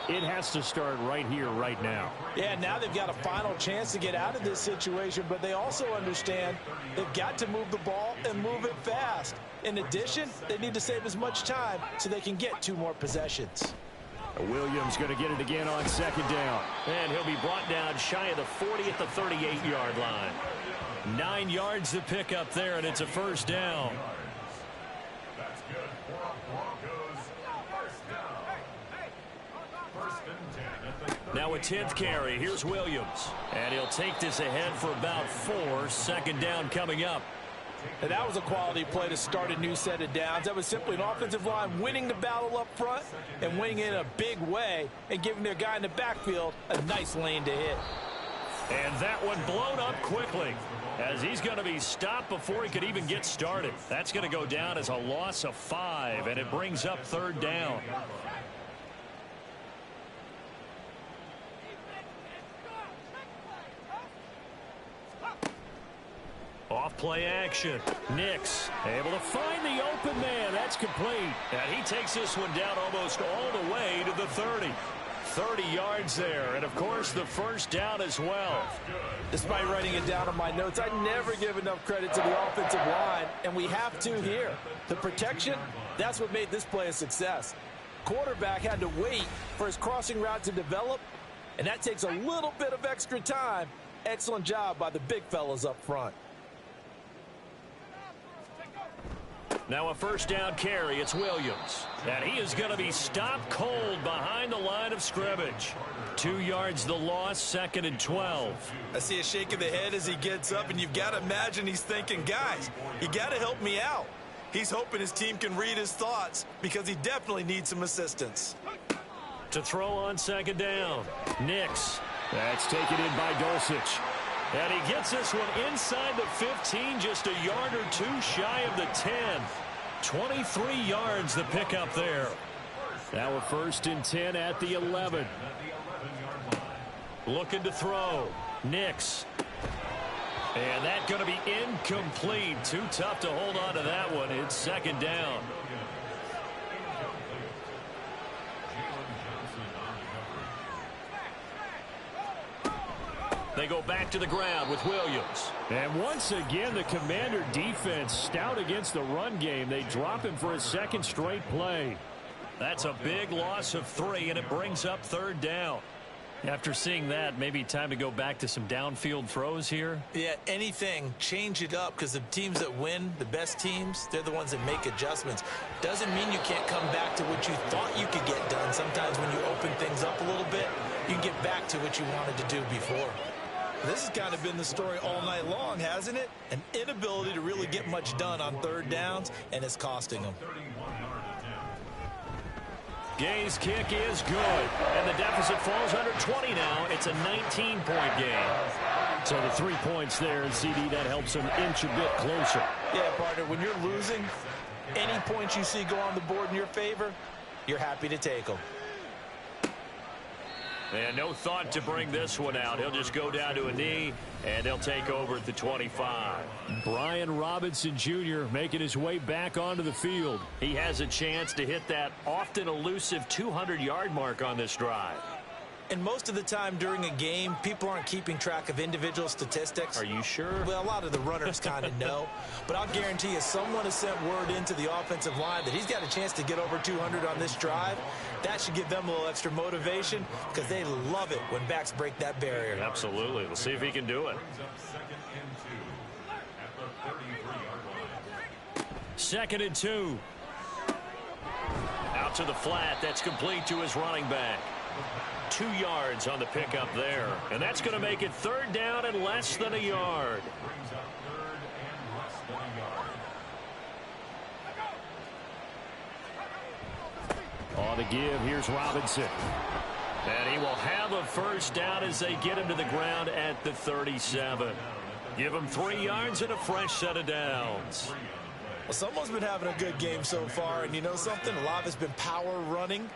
it has to start right here, right now. Yeah, now they've got a final chance to get out of this situation, but they also understand they've got to move the ball and move it fast. In addition, they need to save as much time so they can get 2 more possessions. Williams going to get it again on second down. And he'll be brought down shy of the 40 at the 38-yard line. 9 yards to pick up there, and it's a first down. That's good for Broncos. First down. First and 10 at the Now a 10th carry. Here's Williams. And he'll take this ahead for about 4. Second down coming up. And that was a quality play to start a new set of downs. That was simply an offensive line winning the battle up front and winning it in a big way and giving their guy in the backfield a nice lane to hit. And that one blown up quickly as he's going to be stopped before he could even get started. That's going to go down as a loss of 5, and it brings up third down. Off play action. Nix able to find the open man. That's complete. And he takes this one down almost all the way to the 30. 30 yards there. And, of course, the first down as well. Despite writing it down on my notes, I never give enough credit to the offensive line, and we have to here. The protection, that's what made this play a success. Quarterback had to wait for his crossing route to develop, and that takes a little bit of extra time. Excellent job by the big fellas up front. Now a first down carry. It's Williams. And he is going to be stopped cold behind the line of scrimmage. 2 yards the loss, second and 12. I see a shake of the head as he gets up, and you've got to imagine he's thinking, guys, you got to help me out. He's hoping his team can read his thoughts because he definitely needs some assistance. To throw on second down. Nix. That's taken in by Dulcich. And he gets this one inside the 15, just a yard or 2 shy of the 10. 23 yards the pickup there. Now a first and 10 at the 11. Looking to throw. Nix. And that's going to be incomplete. Too tough to hold on to that one. It's second down. They go back to the ground with Williams. And once again, the Commander defense stout against the run game. They drop him for a second straight play. That's a big loss of 3, and it brings up third down. After seeing that, maybe time to go back to some downfield throws here. Yeah, anything, change it up, because the teams that win, the best teams, they're the ones that make adjustments. Doesn't mean you can't come back to what you thought you could get done. Sometimes when you open things up a little bit, you can get back to what you wanted to do before. This has kind of been the story all night long, hasn't it? An inability to really get much done on third downs, and it's costing them. Gay's kick is good, and the deficit falls under 20 now. It's a 19-point game. So the 3 points there, and CD, that helps them inch a bit closer. Yeah, partner, when you're losing, any points you see go on the board in your favor, you're happy to take them. And no thought to bring this one out. He'll just go down to a knee, and they'll take over at the 25. Brian Robinson Jr. making his way back onto the field. He has a chance to hit that often elusive 200-yard mark on this drive. And most of the time during a game, people aren't keeping track of individual statistics. Are you sure? Well, a lot of the runners kind of know. But I'll guarantee you someone has sent word into the offensive line that he's got a chance to get over 200 on this drive. That should give them a little extra motivation because they love it when backs break that barrier. Absolutely. We'll see if he can do it. Second and 2. Out to the flat. That's complete to his running back. 2 yards on the pickup there. And that's going to make it third down and less than a yard. On the give, here's Robinson. And he will have a first down as they get him to the ground at the 37. Give him 3 yards and a fresh set of downs. Well, someone's been having a good game so far, and you know something? A lot of it's been power running.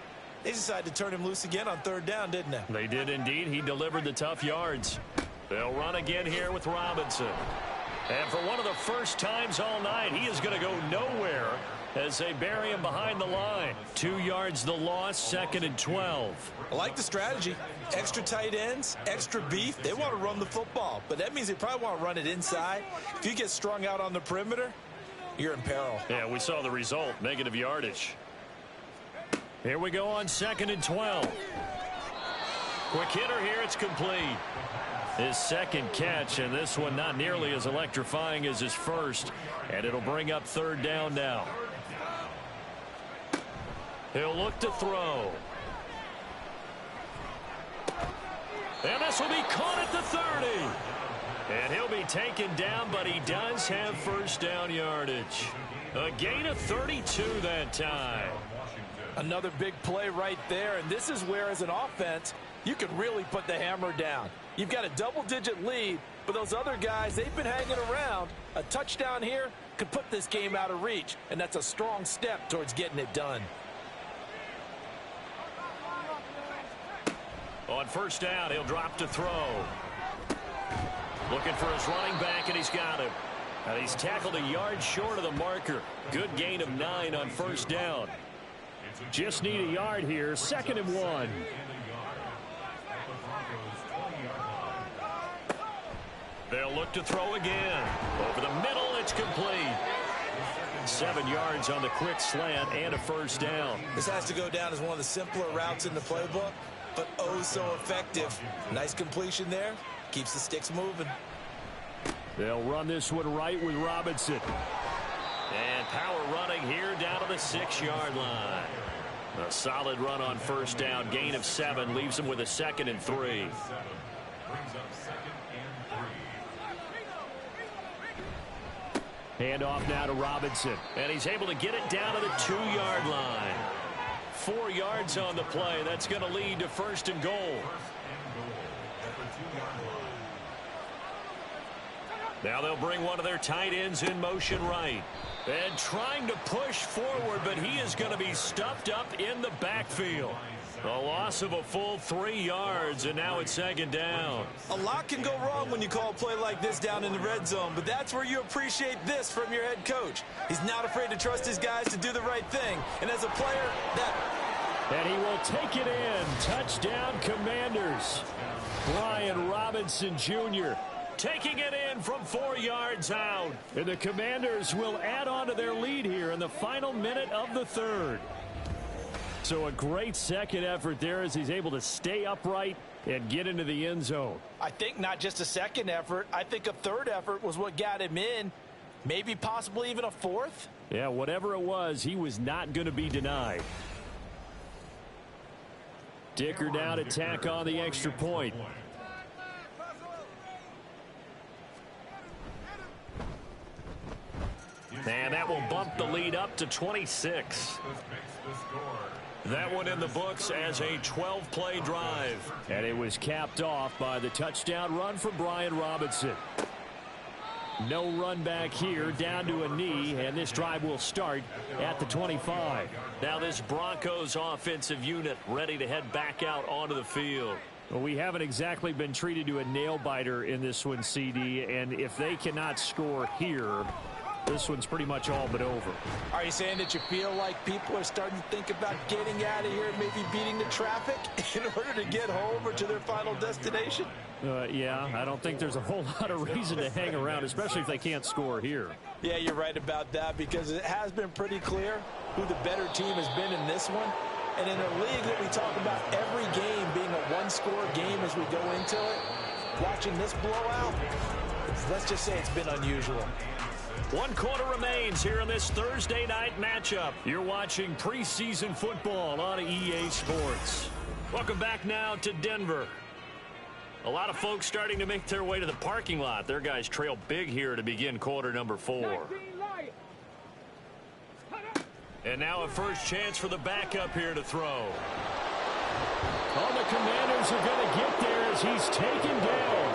They decided to turn him loose again on third down, didn't they? They did indeed. He delivered the tough yards. They'll run again here with Robinson. And for one of the first times all night, he is going to go nowhere as they bury him behind the line. 2 yards the loss, 2nd and 12. I like the strategy. Extra tight ends, extra beef. They want to run the football, but that means they probably want to run it inside. If you get strung out on the perimeter, you're in peril. Yeah, we saw the result, negative yardage. Here we go on 2nd and 12. Quick hitter here, it's complete. His second catch, and this one not nearly as electrifying as his first. And it'll bring up 3rd down now. He'll look to throw. And this will be caught at the 30. And he'll be taken down, but he does have 1st down yardage. A gain of 32 that time. Another big play right there, and this is where, as an offense, you can really put the hammer down. You've got a double-digit lead, but those other guys, they've been hanging around. A touchdown here could put this game out of reach, and that's a strong step towards getting it done. On 1st down, he'll drop to throw. Looking for his running back, and he's got him. And he's tackled a yard short of the marker. Good gain of 9 on 1st down. Just need a yard here, 2nd and 1. They'll look to throw again. Over the middle, it's complete. 7 yards on the quick slant and a 1st down. This has to go down as one of the simpler routes in the playbook, but oh so effective. Nice completion there. Keeps the sticks moving. They'll run this one right with Robinson. And power running here down to the 6-yard line. A solid run on 1st down. Gain of 7 leaves him with a 2nd and 3. Hand off now to Robinson. And he's able to get it down to the 2-yard line. 4 yards on the play. That's going to lead to 1st and goal. Now they'll bring one of their tight ends in motion right. And trying to push forward, but he is going to be stuffed up in the backfield. A loss of a full 3 yards, and now it's 2nd down. A lot can go wrong when you call a play like this down in the red zone, but that's where you appreciate this from your head coach. He's not afraid to trust his guys to do the right thing. And as a player, And he will take it in. Touchdown, Commanders. Brian Robinson Jr. taking it in from 4 yards out. And the Commanders will add on to their lead here in the final minute of the 3rd. So a great second effort there as he's able to stay upright and get into the end zone. I think not just a second effort. I think a third effort was what got him in. Maybe possibly even a 4th. Yeah, whatever it was, he was not going to be denied. Dicker down to tack on the extra point. And that will bump the lead up to 26. That one in the books as a 12-play drive. And it was capped off by the touchdown run from Brian Robinson. No run back here, down to a knee, and this drive will start at the 25. Now this Broncos offensive unit ready to head back out onto the field. Well, we haven't exactly been treated to a nail-biter in this one, CD, and if they cannot score here, this one's pretty much all but over. Are you saying that you feel like people are starting to think about getting out of here and maybe beating the traffic in order to get home or to their final destination? Yeah, I don't think there's a whole lot of reason to hang around, especially if they can't score here. Yeah, you're right about that because it has been pretty clear who the better team has been in this one. And in a league that we talk about every game being a one-score game as we go into it, watching this blowout, let's just say it's been unusual. 1 quarter remains here in this Thursday night matchup. You're watching preseason football on EA Sports. Welcome back now to Denver. A lot of folks starting to make their way to the parking lot. Their guys trail big here to begin quarter number 4. And now a first chance for the backup here to throw. Oh, the Commanders are going to get there as he's taken down.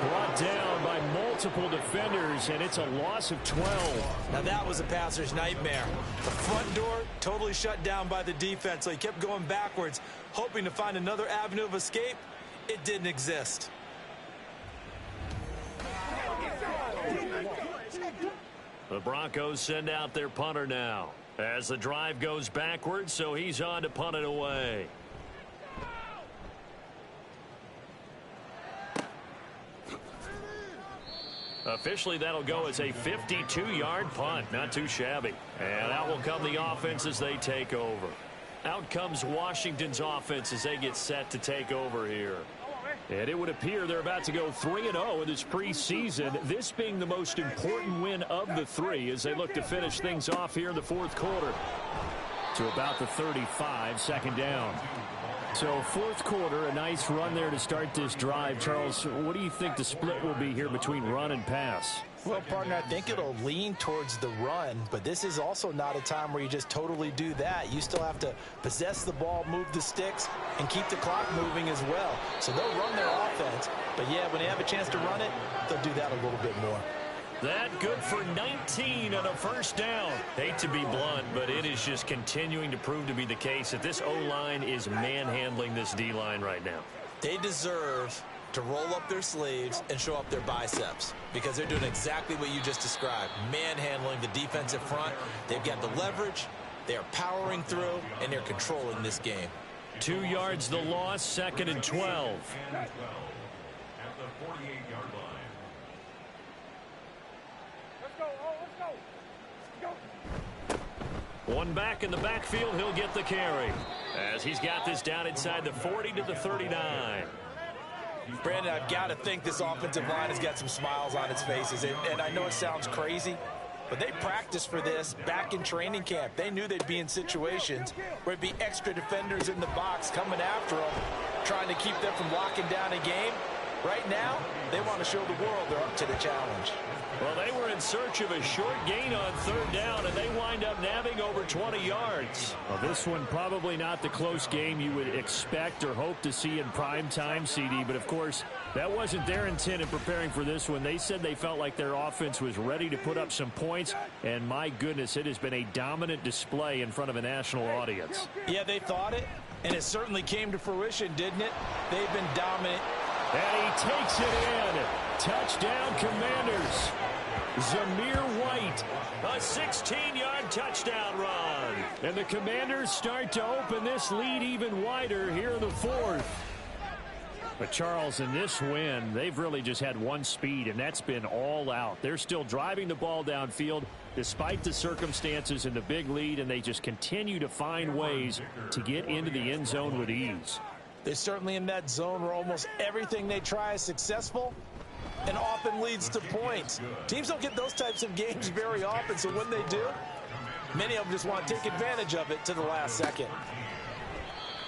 Brought down by multiple defenders, and it's a loss of 12. Now that was a passer's nightmare. The front door totally shut down by the defense, so he kept going backwards, hoping to find another avenue of escape. It didn't exist. The Broncos send out their punter now as the drive goes backwards, so he's on to punt it away. Officially, that'll go as a 52-yard punt. Not too shabby. And out will come the offense as they take over. Out comes Washington's offense as they get set to take over here. And it would appear they're about to go 3-0 in this preseason, this being the most important win of the three as they look to finish things off here in the fourth quarter. To about the 35, second down. So fourth quarter, a nice run there to start this drive. Charles, what do you think the split will be here between run and pass? Well, partner, I think it'll lean towards the run, but this is also not a time where you just totally do that. You still have to possess the ball, move the sticks, and keep the clock moving as well. So they'll run their offense, but yeah, when they have a chance to run it, they'll do that a little bit more. That good for 19 on a first down. Hate to be blunt, but it is just continuing to prove to be the case that this O-line is manhandling this D-line right now. They deserve to roll up their sleeves and show up their biceps because they're doing exactly what you just described, manhandling the defensive front. They've got the leverage, they're powering through, and they're controlling this game. 2 yards the loss, second and 12. At the 48-yard line. One back in the backfield, he'll get the carry as he's got this down inside the 40 to the 39. Brandon, I've got to think this offensive line has got some smiles on its faces, and I know it sounds crazy, but they practiced for this back in training camp. They knew they'd be in situations where there'd be extra defenders in the box coming after them, trying to keep them from locking down a game. Right now, they want to show the world they're up to the challenge. Well, they were in search of a short gain on third down, and they wind up nabbing over 20 yards. Well, this one probably not the close game you would expect or hope to see in prime time, CD. But, of course, that wasn't their intent in preparing for this one. They said they felt like their offense was ready to put up some points. And, my goodness, it has been a dominant display in front of a national audience. Yeah, they thought it, and it certainly came to fruition, didn't it? They've been dominant. And he takes it in. Touchdown, Commanders. Zamir White. A 16-yard touchdown run. And the Commanders start to open this lead even wider here in the fourth. But, Charles, in this win, they've really just had one speed, and that's been all out. They're still driving the ball downfield despite the circumstances and the big lead, and they just continue to find ways to get into the end zone with ease. They're certainly in that zone where almost everything they try is successful and often leads to points. Teams don't get those types of games very often, so when they do, many of them just want to take advantage of it to the last second.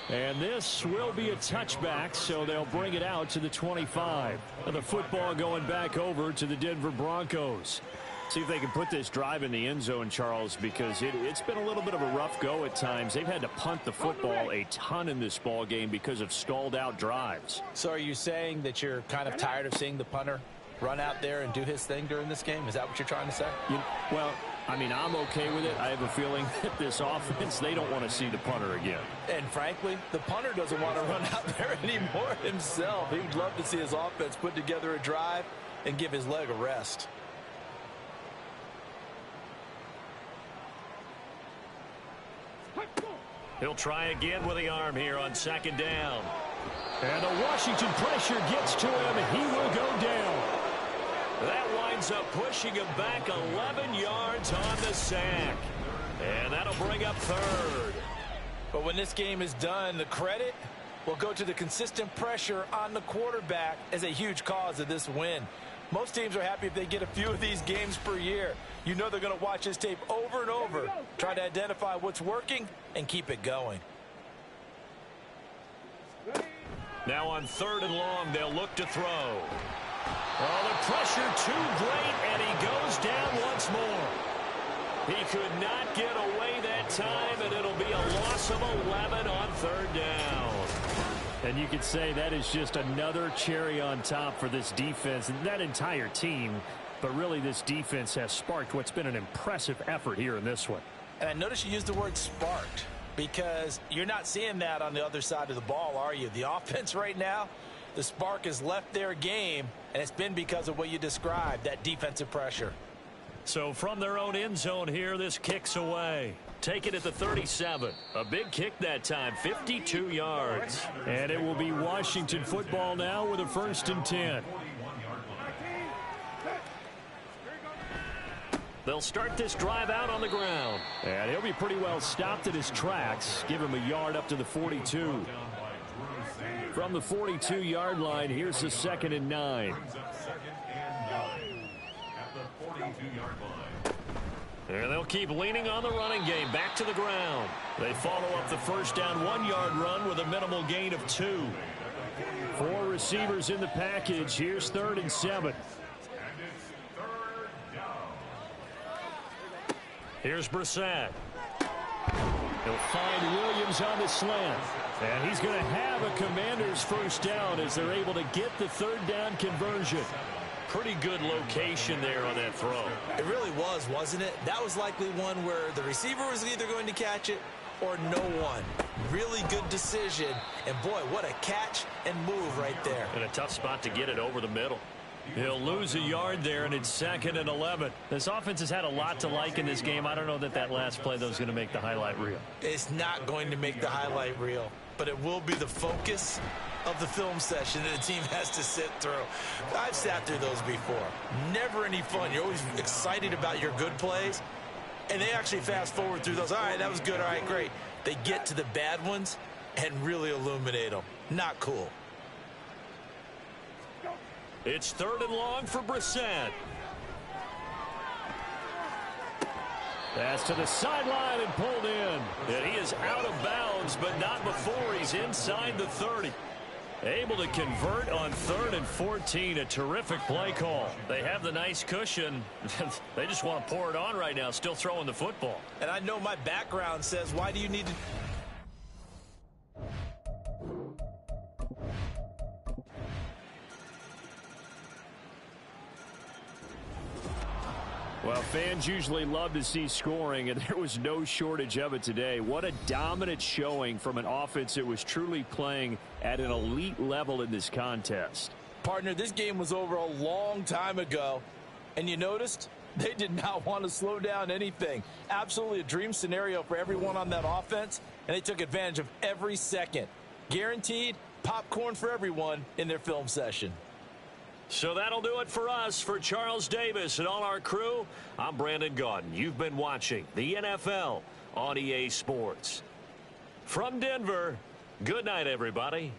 And this will be a touchback, so they'll bring it out to the 25. And the football going back over to the Denver Broncos. See if they can put this drive in the end zone, Charles, because it's been a little bit of a rough go at times. They've had to punt the football a ton in this ball game because of stalled out drives. So are you saying that you're kind of tired of seeing the punter run out there and do his thing during this game? Is that what you're trying to say? Well, I mean, I'm okay with it. I have a feeling that this offense, they don't want to see the punter again. And frankly, the punter doesn't want to run out there anymore himself. He would love to see his offense put together a drive and give his leg a rest. He'll try again with the arm here on second down. And the Washington pressure gets to him, and he will go down. That winds up pushing him back 11 yards on the sack. And that'll bring up third. But when this game is done, the credit will go to the consistent pressure on the quarterback as a huge cause of this win. Most teams are happy if they get a few of these games per year. You know they're going to watch this tape over and over, try to identify what's working and keep it going. Now on third and long, they'll look to throw. Oh, the pressure too great, and he goes down once more. He could not get away that time, and it'll be a loss of 11 on third down. And you could say that is just another cherry on top for this defense and that entire team. But really, this defense has sparked what's been an impressive effort here in this one. And I notice you used the word sparked because you're not seeing that on the other side of the ball, are you? The offense right now, the spark has left their game, and it's been because of what you described, that defensive pressure. So from their own end zone here, this kicks away. Take it at the 37. A big kick that time, 52 yards. And it will be Washington football now with a 1st and 10. They'll start this drive out on the ground. And he'll be pretty well stopped at his tracks. Give him a yard up to the 42. From the 42-yard line, here's the 2nd and 9. And they'll keep leaning on the running game. Back to the ground. They follow up the first down 1-yard run with a minimal gain of 2. 4 receivers in the package. Here's 3rd and 7. Here's Brissett. He'll find Williams on the slant. And he's going to have a Commanders first down as they're able to get the 3rd down conversion. Pretty good location there on that throw. It really was, wasn't it? That was likely one where the receiver was either going to catch it or no one. Really good decision. And, boy, what a catch and move right there. And a tough spot to get it over the middle. He'll lose a yard there, and it's 2nd and 11. This offense has had a lot to like in this game. I don't know that that last play, though, is going to make the highlight reel. It's not going to make the highlight reel, but it will be the focus of the film session that the team has to sit through. I've sat through those before. Never any fun. You're always excited about your good plays, and they actually fast forward through those. All right, that was good. All right, great. They get to the bad ones and really illuminate them. Not cool. It's 3rd and long for Brissett. Pass to the sideline and pulled in. And he is out of bounds, but not before he's inside the 30. Able to convert on 3rd and 14. A terrific play call. They have the nice cushion. They just want to pour it on right now, still throwing the football. And I know my background says, why do you need to... Well, fans usually love to see scoring, and there was no shortage of it today. What a dominant showing from an offense that was truly playing at an elite level in this contest. Partner, this game was over a long time ago, and you noticed they did not want to slow down anything. Absolutely a dream scenario for everyone on that offense, and they took advantage of every second. Guaranteed popcorn for everyone in their film session. So that'll do it for us. For Charles Davis and all our crew, I'm Brandon Gaudin. You've been watching the NFL on EA Sports. From Denver, good night, everybody.